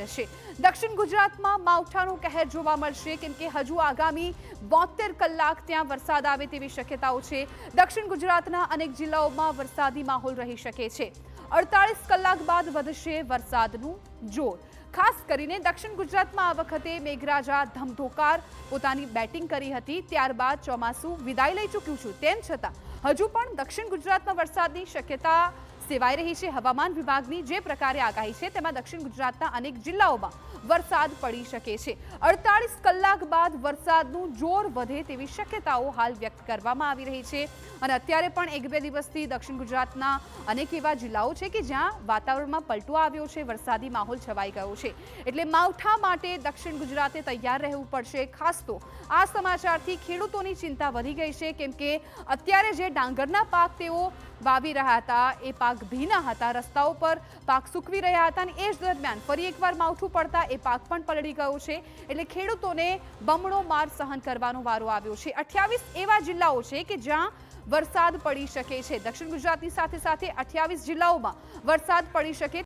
વધશે। દક્ષિણ ગુજરાતમાં માવઠાનો કહેર જોવા મળશે, કેમ કે હજુ આગામી 72 કલાક ત્યાં વરસાદ આવે તેવી શક્યતાઓ છે। દક્ષિણ ગુજરાતના અનેક જિલ્લાઓમાં વરસાદી માહોલ રહી શકે છે। 48 કલાક બાદ વધશે વરસાદનું જોર। ખાસ કરીને દક્ષિણ ગુજરાતમાં આ વખતે મેઘરાજા ધમધોકાર પોતાની બેટિંગ કરી હતી, ત્યારબાદ ચોમાસું વિદાય લઈ ચૂક્યું છે। તેમ છતાં હજુ પણ દક્ષિણ ગુજરાતમાં વરસાદની શક્યતા સેવાઈ રહી છે। હવામાન વિભાગની જે પ્રકારે આગાહી છે તેમાં દક્ષિણ ગુજરાતના અનેક જિલ્લાઓમાં વરસાદ પડી શકે છે। 48 કલાક બાદ વરસાદનું જોર વધે તેવી શક્યતાઓ હાલ વ્યક્ત કરવામાં આવી રહી છે। અને અત્યારે પણ 1-2 દિવસથી દક્ષિણ ગુજરાતના અનેક એવા જિલ્લાઓ છે કે જ્યાં વાતાવરણમાં પલટો આવ્યો છે, વરસાદી માહોલ છવાઈ ગયો છે। એટલે માવઠા માટે દક્ષિણ ગુજરાતે તૈયાર રહેવું પડશે। ખાસ તો આ સમાચારથી ખેડૂતોની ચિંતા વધી ગઈ છે, કેમ કે અત્યારે જે ડાંગરના પાક તેઓ વાવી રહ્યા હતા એ પાક ભીના હતા, રસ્તાઓ પર પાક સૂકવી રહ્યા હતા, અને એ જ દરમિયાન ફરી એકવાર માવઠું પડતા એ પાક પણ પલળી ગયો છે। એટલે ખેડૂતોને બમણો માર સહન કરવાનો વારો આવ્યો છે। 28 એવા જિલ્લાઓ છે કે જ્યાં વરસાદ પડી શકે છે। દક્ષિણ ગુજરાતની સાથે સાથે 28 જિલ્લાઓમાં વરસાદ પડી શકે।